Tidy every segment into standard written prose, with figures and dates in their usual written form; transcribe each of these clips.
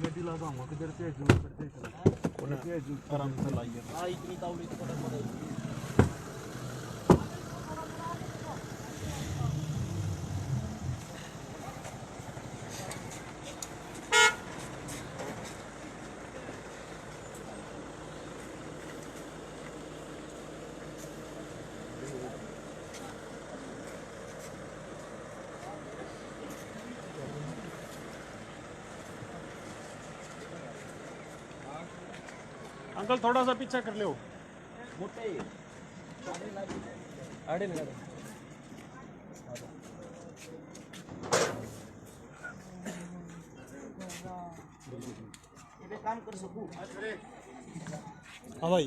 गड्डी लगाऊंगा किधर से जूम करते चला ये जूम आराम से लाइए हां इतनी तावड़ी तो पता पड़ेगी। अंकल थोड़ा सा पीछे कर लो मोटे आड़े लगा दो ये काम कर सकूं। हाँ भाई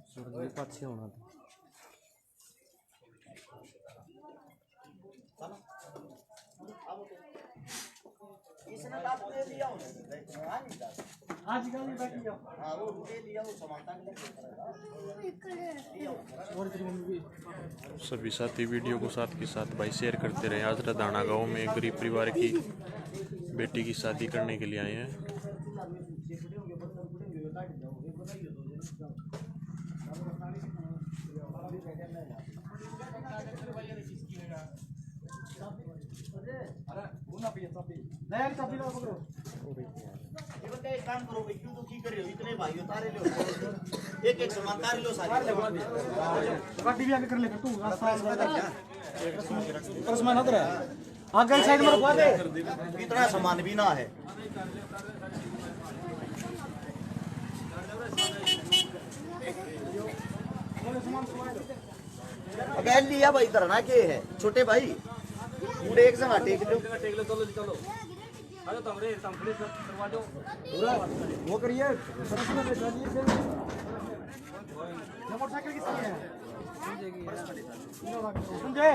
सूरज पाछे होना था इसने बात ले लिया आज कल बैठ जाओ हां वो ले लिया वो समानता सभी साथी वीडियो को साथ के साथ भाई शेयर करते रहे। आज रदाना गांव में एक गरीब परिवार की बेटी की शादी करने के लिए आए हैं। एक काम करो भाई क्यों दुखी कर रहे हो इतने भाई उतारे लो एक सामान तार लो सारे गाड़ी भी आगे कर ले तू रास्ता परस में नदर है आगे साइड में रखवा दे इतना सामान भी ना है। अबे लिया भाई धरना के है छोटे भाई पूरे एक जगह टेक लो चलो अरे तमरे तमरे करवा दो पूरा वो करिए सरस में बैठा दिए फिर मोटरसाइकिल किसकी है समझे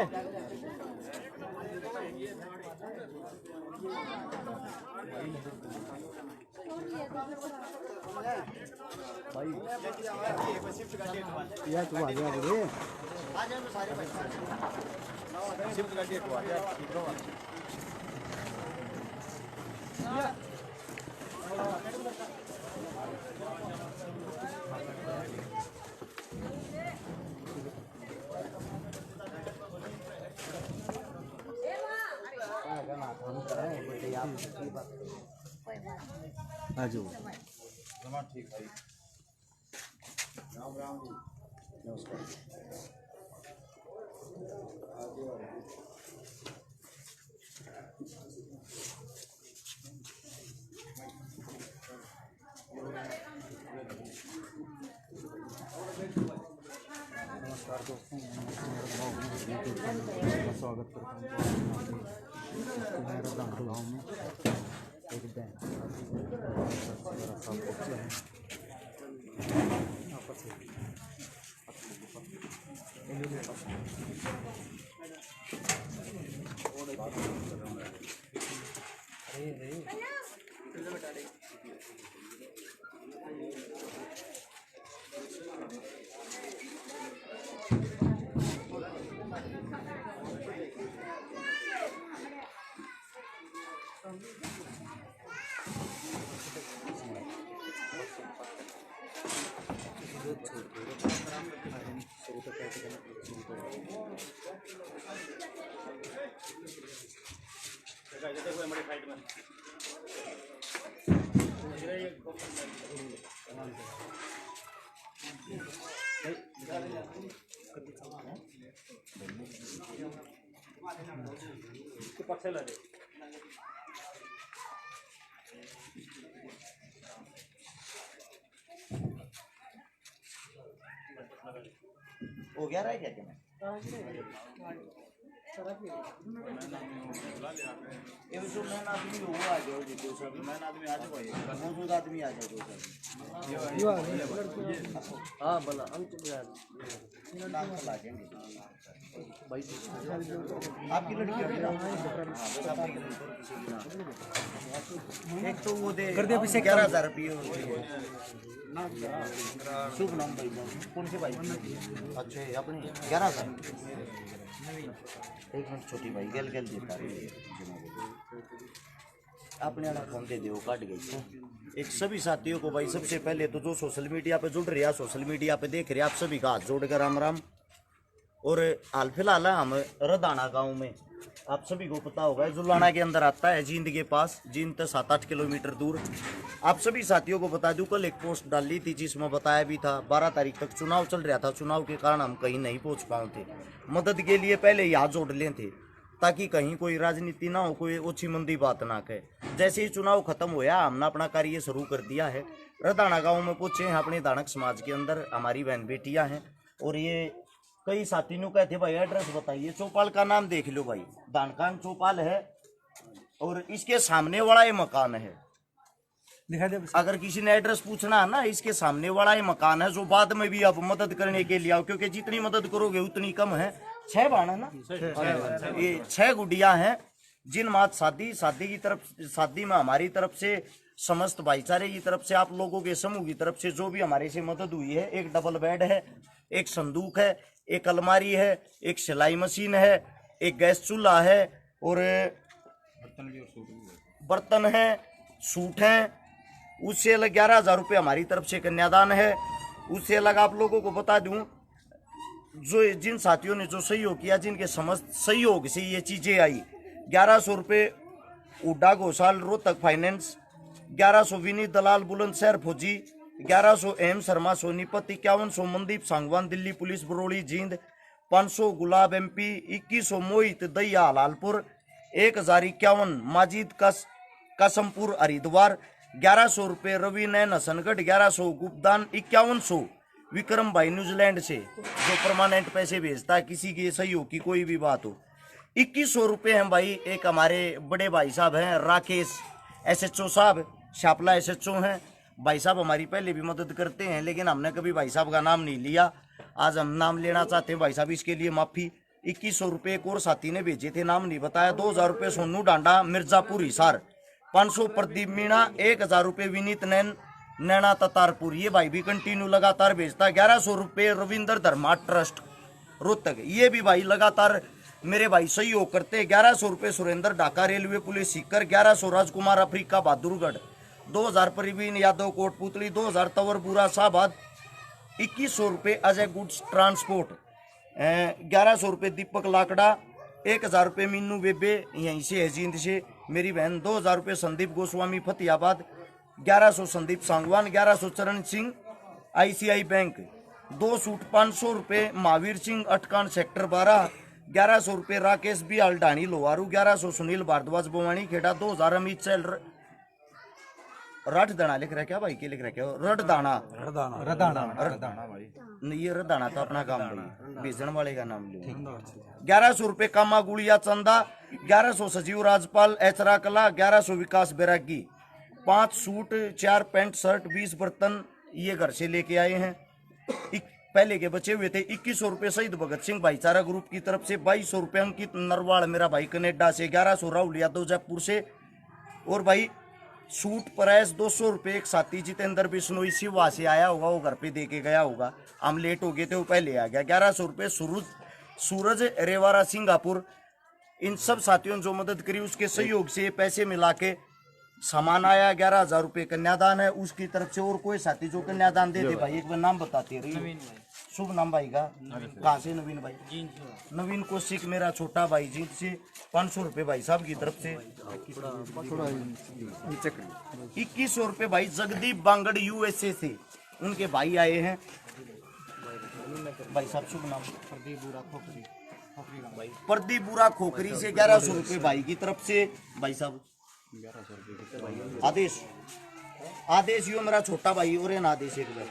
भाई शिफ्ट का डेट या तू आ गया रे आ जाओ सारे भाई शिफ्ट का डेट हुआ यार ठीक है ठीक है राम राम जी नमस्कार नमस्कार दोस्तों स्वागत करता हूँ मेरा गाँव में एक बैंक हो गया रहा क्या क्या मैन आदमी वो आ जाओ जी सब मैन आदमी आ जाओ मौजूद आदमी आ जाओ हाँ बोला हम नाम ला देंगे आपकी लड़की एक तो वो दे कर दिया पीछे 11,000 रुपये शुभ नाम भाई कौन से भाई अच्छा अपने 11,000 एक मिनट छोटी भाई गल गल देता अपने वाला फोन दे दो काट गई एक सभी साथियों को भाई सबसे पहले तो जो सोशल मीडिया पे जुड़ रहे हैं सोशल मीडिया पे देख रहे हैं आप सभी का हाथ जोड़कर राम राम। और हाल फिलहाल हम रदाना गांव में आप सभी को पता होगा जुलाना के अंदर आता है जींद के पास जींद तो 7-8 किलोमीटर दूर। आप सभी साथियों को बता दूं कल एक पोस्ट डाली थी जिसमें बताया भी था 12 तारीख तक चुनाव चल रहा था, चुनाव के कारण हम कहीं नहीं पहुंच पाए थे। मदद के लिए पहले ही हाथ जोड़ ले थे ताकि कहीं कोई राजनीति ना हो, कोई ओछी मंदी बात ना कहे। जैसे ही चुनाव खत्म होया हमने अपना कार्य शुरू कर दिया है। रदाना गाँव में पहुंचे हैं अपने दानक समाज के अंदर, हमारी बहन बेटियाँ हैं और ये कई साथी नु कहते भाई एड्रेस बताइए। चौपाल का नाम देख लो भाई, दानकान चौपाल है और इसके सामने वाला ये मकान है। दिखा दे अगर किसी ने एड्रेस पूछना है ना, इसके सामने वाला ये मकान है जो बाद में भी आप मदद करने के लिए आओ, क्योंकि जितनी मदद करोगे उतनी कम है। 6 बाण है ना, ये 6 गुड़िया हैं जिन मात शादी की तरफ शादी में हमारी तरफ से समस्त भाईचारे की तरफ से आप लोगों के समूह की तरफ से जो भी हमारे से मदद हुई है, एक डबल बेड है, एक संदूक है, एक अलमारी है, एक सिलाई मशीन है, एक गैस चूल्हा है और बर्तन है, सूट हैं। उससे अलग 11,000 रुपये हमारी तरफ से कन्यादान है। उससे अलग आप लोगों को बता दूं जो जिन साथियों ने जो सहयोग किया, जिनके समस्त सहयोग से ये चीज़ें आई, 1100 रुपये उड्डा घोषाल रोहतक फाइनेंस, 1100 विनीत दलाल बुलंदशहर फौजी, 1100 एम शर्मा सोनीपत, 5100 मनदीप सांगवान दिल्ली पुलिस बरोड़ी जींद, 500 गुलाब MP, 2100 मोहित दैया लालपुर, 1051 माजिद कासमपुर हरिद्वार, 1100 रुपये रवि नैन हसनगढ़, 1100 गुप्तान, 5100 विक्रम भाई न्यूजीलैंड से जो परमानेंट पैसे भेजता है किसी के सहयोग की कोई भी बात हो। 2100 रुपये हैं भाई एक हमारे बड़े भाई साहब हैं राकेश SHO साहब, शापला SHO हैं भाई साहब, हमारी पहले भी मदद करते हैं लेकिन हमने कभी भाई साहब का नाम नहीं लिया, आज हम नाम लेना चाहते हैं भाई साहब, इसके लिए माफ़ी। 2100 रुपये एक और साथी ने भेजे थे, नाम नहीं बताया। 2000 रुपये सोनू डांडा मिर्जापुर हिसार, 500 प्रदीप मीणा, 1000 रुपये विनीत नैना ततारपुर, ये भाई भी कंटिन्यू लगातार भेजता है। 1100 रुपये रविंद्र धर्मा ट्रस्ट रोहतक, ये भी भाई लगातार मेरे भाई सहयोग करते हैं। 1100 रुपये सुरेंद्र ढाका रेलवे पुलिस सीकर, 1100 राजकुमार अफ्रीका बहादुरगढ़, 2000 प्रवीण यादव कोटपुतली, 2000 तंवर बुरा साहबाद, 2100 रुपये अजय गुड्स ट्रांसपोर्ट, 1100 रुपये दीपक लाकड़ा, 1000 रुपये मीनू बेबे यहीं से है जींद से मेरी बहन, 2000 रुपये संदीप गोस्वामी फतेहाबाद, 1100 संदीप सांगवान, 1100 चरण सिंह ICI बैंक, 2 सूट 500 रुपये महावीर सिंह अटकान सेक्टर 12, 1100 रुपये राकेश बी अल्डानी लोहारू, 1100 सुनील भारद्वाज बवानी खेड़ा, 2000 अमित चैल रटदाना लिख रहा क्या भाई, के लिख रहा क्या रटदाना भाई, ये रटदाना तो अपना काम भाई, भेजने वाले का नाम लो। 1100 रुपये कामा गुड़िया चंदा, 1100 सजीव राजपाल एचरा कला, 1100 विकास बैरागी, 5 सूट 4 पैंट शर्ट, 20 बर्तन ये घर से लेके आए हैं। पहले के बचे हुए थे। 2100 रुपये शहीद भगत सिंह भाईचारा ग्रुप की तरफ से, 2200 रुपये अंकित नरवाड़ मेरा भाई कनेडा से, 1100 राहुल यादव जयपुर से, और भाई सूट प्राइस 200 रुपये एक साथी जितेंद्र बिश्नोई शिवा से आया होगा, वो घर पे दे के गया होगा, हम लेट हो गए थे वो पहले आ गया। 1100 रुपये सूरज रेवारा सिंगापुर, इन सब साथियों ने जो मदद करी उसके सहयोग से पैसे मिला के सामान आया। 11,000 रुपये कन्यादान है उसकी तरफ से। और कोई साथी जो कन्यादान देते भाई एक बार नाम बताते रही, शुभ नाम भाई का, कहाँ से? नवीन भाई, नवीन कौशिक मेरा छोटा भाई जीत से, 500 रुपये भाई साहब की तरफ से। 2100 रुपये भाई जगदीप बांगड़ USA से, उनके भाई आए हैं भाई साहब, शुभ नाम प्रदीप बुरा खोखरी से 1100 रुपये भाई की तरफ से भाई साहब। आदेश यो मेरा छोटा भाई और आदेश एक बार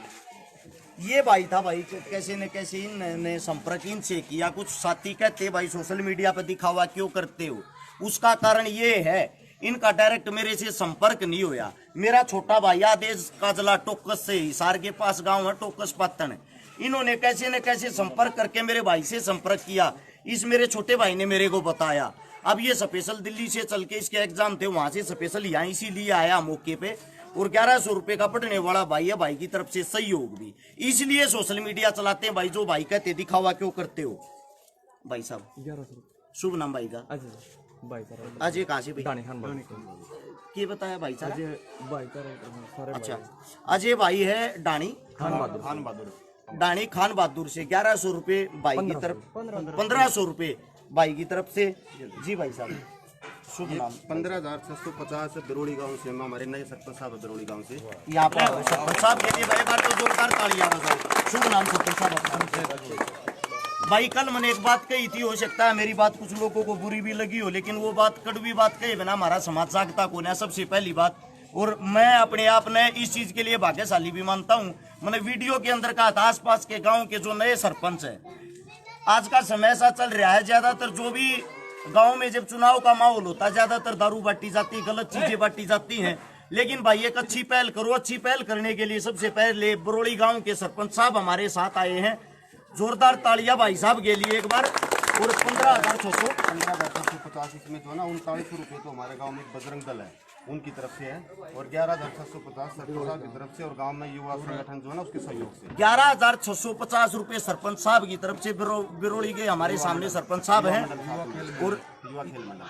ये भाई था भाई, कैसे न कैसे इनने संपर्क इनसे किया। कुछ साथी कहते भाई सोशल मीडिया पर दिखावा क्यों करते हो, उसका कारण ये है इनका डायरेक्ट मेरे से संपर्क नहीं होया। मेरा छोटा भाई आदेश काजला टोकस से, हिसार के पास गांव है टोकस पातन, इन्होंने कैसे न कैसे संपर्क करके मेरे भाई से संपर्क किया। इस मेरे छोटे भाई ने मेरे को बताया। अब ये स्पेशल दिल्ली से चल के इसके एग्जाम थे, वहां से स्पेशल यहाँ इसीलिए आया मौके पे। और 1100 रुपए का पढ़ने वाला भाई है, भाई की तरफ से सहयोग भी, इसलिए सोशल मीडिया चलाते हैं भाई। जो भाई कहते दिखावा क्यों करते हो भाई साहब। 1100 शुभ नाम भाई का भाई साहब अजय, कहाँ से भाई दानी खान भाई ये बताया भाई साहब। अजय भाई सारे अच्छा, अजय भाई है डानी खान बहादुर डानी खान बहादुर से 1100 रुपए भाई की तरफ, 1500 रुपए भाई की तरफ से। जी भाई साहब शुभ नाम। 15,650 बरोड़ी गांव से, हमारे नए सरपंच साहब बरोड़ी गांव से। यहाँ पर सरपंच साहब के लिए एक बार तो जोरदार तालियां बजाओ। शुभ नाम सरपंच साहब अपना। भाई कल मैंने एक बात कही थी, हो सकता है मेरी बात कुछ लोगों को बुरी भी लगी हो, लेकिन वो बात कड़वी बात कहे बिना हमारा समाज जागता कौन है, सबसे पहली बात। और मैं अपने आप ने इस चीज के लिए भाग्यशाली भी मानता हूँ। मैंने वीडियो के अंदर कहा था आसपास के गाँव के जो नए सरपंच है, आज का समय ऐसा चल रहा है, ज्यादातर जो भी गांव में जब चुनाव का माहौल होता है ज्यादातर दारू बांटी जाती है, गलत चीजें बांटी जाती हैं। लेकिन भाई एक अच्छी पहल करो। अच्छी पहल करने के लिए सबसे पहले बरोड़ी गांव के सरपंच साहब हमारे साथ आए हैं। जोरदार तालियां भाई साहब के लिए एक बार। और 15,650 इसमें जो है ना 3900 रुपये तो हमारे गांव में एक बजरंग दल है उनकी तरफ से है, और 11,650 सरपंच साहब की तरफ से, और गांव में युवा संगठन जो है ना उसके सहयोग से 11,650 रुपए सरपंच साहब की तरफ से। बिरोड़ी के हमारे सामने सरपंच साहब हैं। और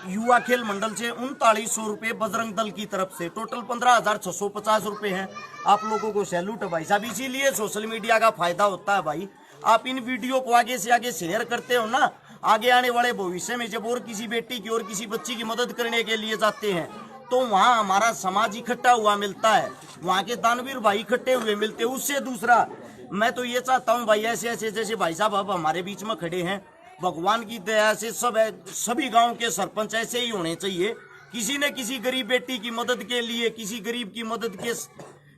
युवा खेल मंडल से 3900 रुपए बजरंग दल की तरफ से, टोटल 15,650 रुपए हैं। आप लोगों को सैल्यूट है भाई साहब। इसीलिए सोशल मीडिया का फायदा होता है भाई। आप इन वीडियो को आगे से आगे शेयर करते हो ना, आगे आने वाले भविष्य में जब और किसी बेटी की और किसी बच्ची की मदद करने के लिए जाते हैं तो वहाँ हमारा समाज इकट्ठा हुआ मिलता है, वहाँ के दानवीर भाई इकट्ठे हुए मिलते हैं। उससे दूसरा मैं तो ये चाहता हूँ भाई, ऐसे ऐसे जैसे भाई साहब अब हमारे बीच में खड़े हैं, भगवान की दया से सभी गांव के सरपंच ऐसे ही होने चाहिए। किसी न किसी गरीब बेटी की मदद के लिए, किसी गरीब की मदद के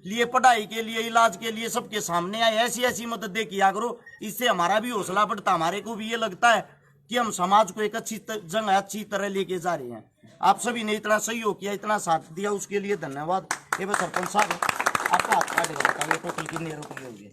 लिए, पढ़ाई के लिए, इलाज के लिए सबके सामने आए, ऐसी ऐसी मददें किया करो। इससे हमारा भी हौसला बढ़ता, हमारे को भी ये लगता है कि हम समाज को एक अच्छी जगह अच्छी तरह लेके जा रहे हैं। आप सभी ने इतना सहयोग किया, इतना साथ दिया, उसके लिए धन्यवाद। ये सरपंच साहब आपका हाथ काटेगा, बताइए टोटल कितने रुपये होंगे।